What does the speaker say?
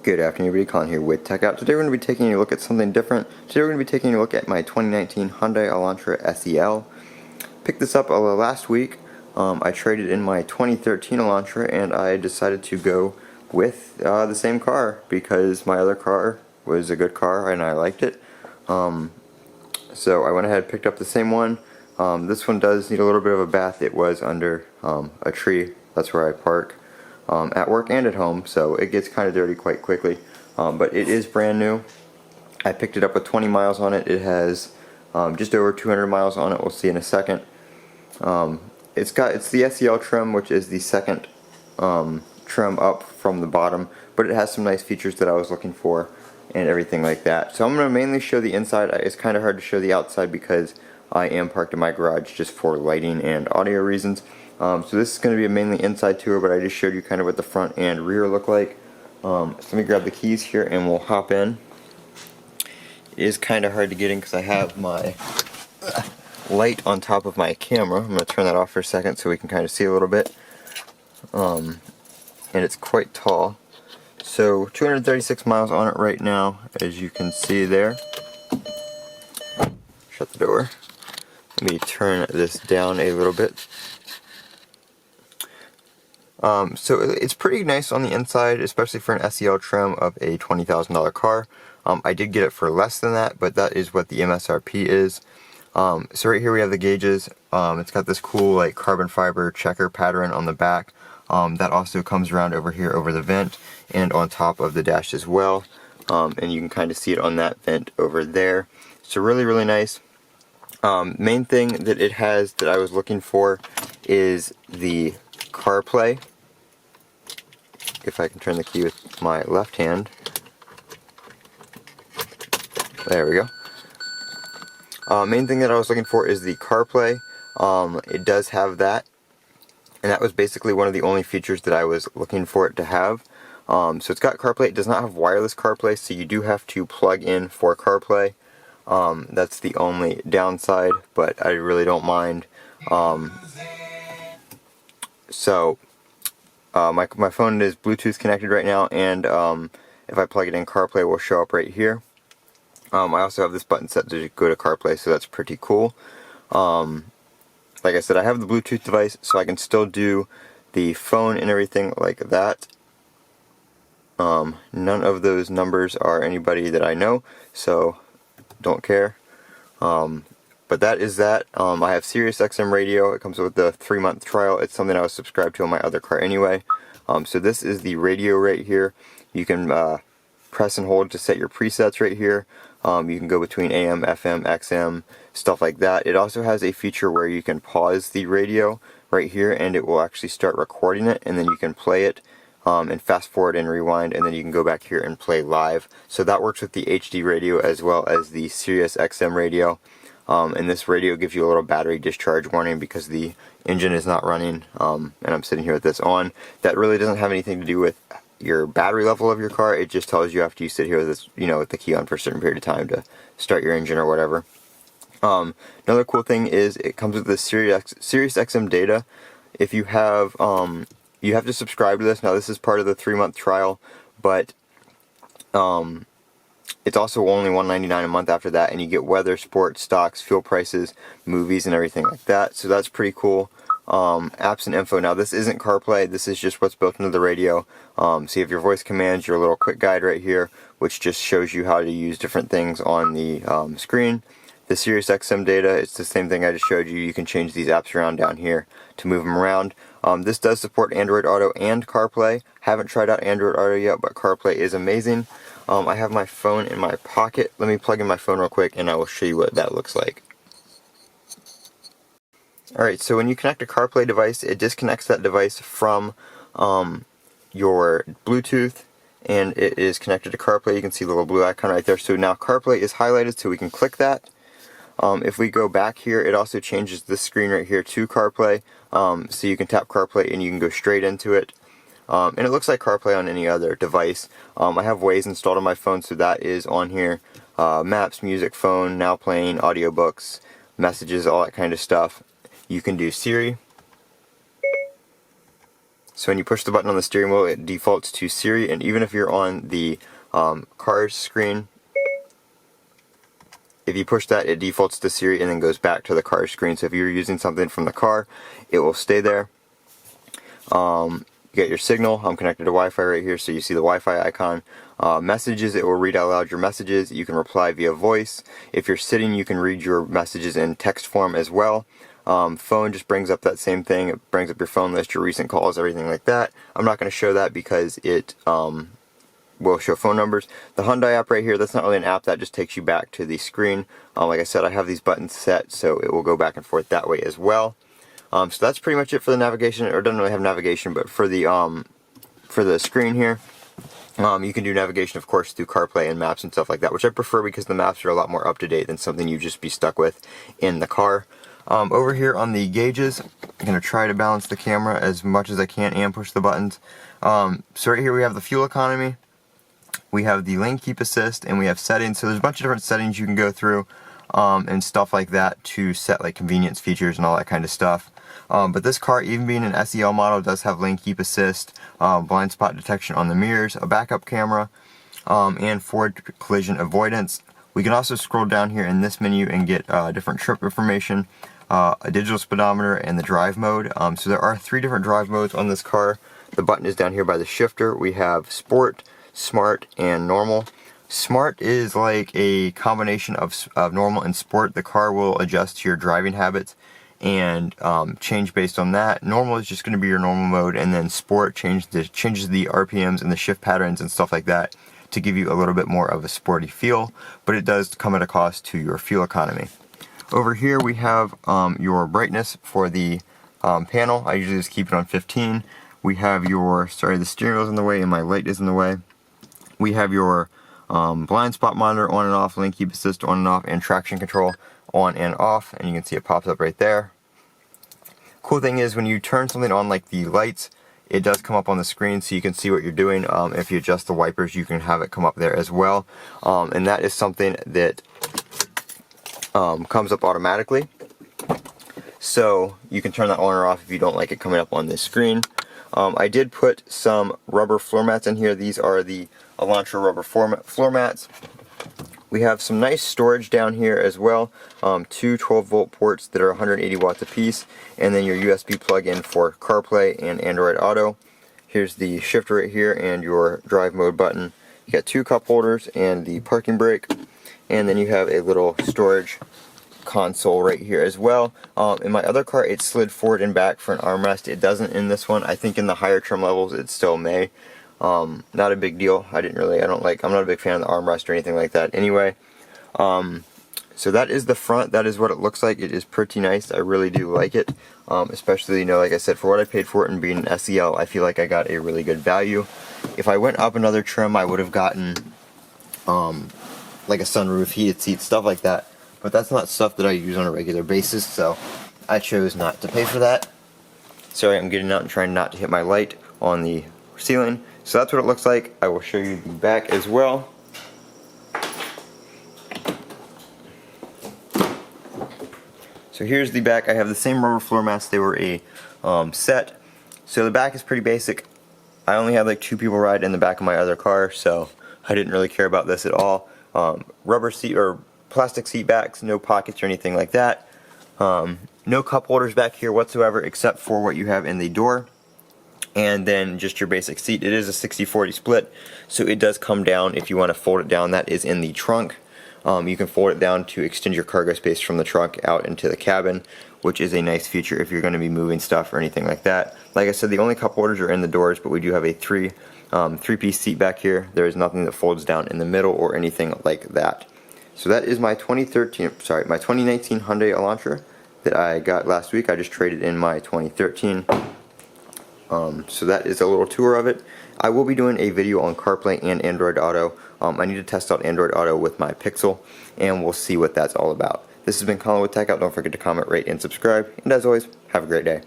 Good afternoon, everybody. Colin here with Techout. Today we're going to be taking a look at something different. Today we're going to be taking a look at my 2019 Hyundai Elantra SEL. Picked this up last week. I traded in my 2013 Elantra and I decided to go with the same car because my other car was a good car and I liked it. So I went ahead and picked up the same one. This one does need a little bit of a bath. It was under a tree. That's where I park. At work and at home, so it gets kind of dirty quite quickly, but it is brand new. I picked it up with 20 miles on it. It has just over 200 miles on it. We'll see in a second. It's the SEL trim, which is the second trim up from the bottom, but it has some nice features that I was looking for and everything like that. So I'm going to mainly show the inside. It's kind of hard to show the outside because I am parked in my garage just for lighting and audio reasons. So this is going to be a mainly inside tour, but I just showed you kind of what the front and rear look like. So let me grab the keys here and we'll hop in. It is kind of hard to get in because I have my light on top of my camera. I'm going to turn that off for a second so we can kind of see a little bit. And it's quite tall. So 236 miles on it right now, as you can see there. Shut the door. Let me turn this down a little bit. So it's pretty nice on the inside, especially for an SEL trim of a $20,000 car. I did get it for less than that, but that is what the MSRP is. So right here we have the gauges. It's got this cool like carbon fiber checker pattern on the back. That also comes around over here over the vent and on top of the dash as well. And you can kind of see it on that vent over there. So really, really nice. Main thing that it has that I was looking for is the Carplay. If I can turn the key with my left hand. There we go. Main thing that I was looking for is the Carplay. It does have that. And that was basically one of the only features that I was looking for it to have. So it's got Carplay. It does not have wireless Carplay, so you do have to plug in for Carplay. That's the only downside, but I really don't mind. My phone is Bluetooth connected right now, and if I plug it in, Carplay will show up right here. I also have this button set to go to Carplay, so that's pretty cool. Like I said, I have the Bluetooth device, so I can still do the phone and everything like that. None of those numbers are anybody that I know, so don't care. But that is that. I have Sirius Xm Radio. It comes with the 3-month trial. It's something I was subscribed to on my other car anyway. So this is the radio right here. You can press and hold to set your presets right here. You can go between AM, FM, XM, stuff like that. It also has a feature where you can pause the radio right here and it will actually start recording it, and then you can play it and fast forward and rewind, and then you can go back here and play live. So that works with the HD radio as well as the Sirius XM Radio. And this radio gives you a little battery discharge warning because the engine is not running, and I'm sitting here with this on. That really doesn't have anything to do with your battery level of your car. It just tells you after you sit here with this, with the key on for a certain period of time to start your engine or whatever. Another cool thing is it comes with the Sirius XM data. If you have, you have to subscribe to this. Now this is part of the 3-month trial, but it's also only $1.99 a month after that, and you get weather, sports, stocks, fuel prices, movies, and everything like that. So that's pretty cool. Apps and info. Now this isn't CarPlay. This is just what's built into the radio. So you have your voice commands, your little quick guide right here, which just shows you how to use different things on the screen. The Sirius XM data, it's the same thing I just showed you. You can change these apps around down here to move them around. This does support Android Auto and CarPlay. Haven't tried out Android Auto yet, but CarPlay is amazing. I have my phone in my pocket. Let me plug in my phone real quick and I will show you what that looks like. Alright, so when you connect a CarPlay device, it disconnects that device from your Bluetooth, and it is connected to CarPlay. You can see the little blue icon right there. So now CarPlay is highlighted, so we can click that. If we go back here, it also changes this screen right here to CarPlay. So you can tap CarPlay and you can go straight into it. And it looks like CarPlay on any other device. I have Waze installed on my phone, so that is on here. Maps, music, phone, now playing, audiobooks, messages, all that kind of stuff. You can do Siri. So when you push the button on the steering wheel, it defaults to Siri, and even if you're on the car's screen, if you push that, it defaults to Siri and then goes back to the car screen. So if you're using something from the car, it will stay there. You get your signal. I'm connected to Wi-Fi right here, so you see the Wi-Fi icon. Messages, it will read out loud your messages. You can reply via voice. If you're sitting, you can read your messages in text form as well. Phone just brings up that same thing. It brings up your phone list, your recent calls, everything like that. I'm not going to show that because it will show phone numbers. The Hyundai app right here, that's not really an app, that just takes you back to the screen. Like I said, I have these buttons set, so it will go back and forth that way as well. So that's pretty much it for the navigation, or it doesn't really have navigation, but for the screen here, you can do navigation, of course, through Carplay and maps and stuff like that, which I prefer because the maps are a lot more up-to-date than something you just be stuck with in the car. Over here on the gauges, I'm going to try to balance the camera as much as I can and push the buttons. So right here we have the fuel economy, we have the lane keep assist, and we have settings. So there's a bunch of different settings you can go through and stuff like that to set like convenience features and all that kind of stuff. But this car, even being an SEL model, does have lane keep assist, blind spot detection on the mirrors, a backup camera, and forward collision avoidance. We can also scroll down here in this menu and get different trip information, a digital speedometer, and the drive mode. So there are 3 different drive modes on this car. The button is down here by the shifter. We have Sport, Smart, and Normal. Smart is like a combination of Normal and Sport. The car will adjust to your driving habits and change based on that. Normal is just going to be your normal mode, and then Sport changes the RPMs and the shift patterns and stuff like that to give you a little bit more of a sporty feel, but it does come at a cost to your fuel economy. Over here we have your brightness for the panel. I usually just keep it on 15. We have your, the steering wheel is in the way and my light is in the way. We have your blind spot monitor on and off, lane keep assist on and off, and traction control on and off, and you can see it pops up right there. Cool thing is when you turn something on like the lights, it does come up on the screen so you can see what you're doing. If you adjust the wipers, you can have it come up there as well, and that is something that comes up automatically, so you can turn that on or off if you don't like it coming up on this screen. I did put some rubber floor mats in here. These are the Elantra rubber floor mats. We have some nice storage down here as well. 2 12-volt ports that are 180 watts apiece, and then your USB plug-in for CarPlay and Android Auto. Here's the shifter right here and your drive mode button. You got 2 cup holders and the parking brake, and then you have a little storage console right here as well. In my other car, it slid forward and back for an armrest. It doesn't in this one. I think in the higher trim levels it still may. Not a big deal. I'm not a big fan of the armrest or anything like that anyway. So that is the front. That is what it looks like. It is pretty nice. I really do like it. Especially, like I said, for what I paid for it and being an SEL, I feel like I got a really good value. If I went up another trim, I would have gotten like a sunroof, heated seats, stuff like that. But that's not stuff that I use on a regular basis, so I chose not to pay for that. Sorry, I'm getting out and trying not to hit my light on the ceiling. So that's what it looks like. I will show you the back as well. So here's the back. I have the same rubber floor mats. They were a set. So the back is pretty basic. I only had like 2 people ride in the back of my other car, so I didn't really care about this at all. Rubber seat or plastic seat backs, no pockets or anything like that. No cup holders back here whatsoever except for what you have in the door. And then just your basic seat. It is a 60-40 split, so it does come down if you want to fold it down. That is in the trunk. You can fold it down to extend your cargo space from the trunk out into the cabin, which is a nice feature if you're going to be moving stuff or anything like that. Like I said, the only cup holders are in the doors, but we do have a three-piece seat back here. There is nothing that folds down in the middle or anything like that. So that is my 2019 Hyundai Elantra that I got last week. I just traded in my 2013. So that is a little tour of it. I will be doing a video on CarPlay and Android Auto. I need to test out Android Auto with my Pixel, and we'll see what that's all about. This has been Colin with Techout. Don't forget to comment, rate, and subscribe. And as always, have a great day.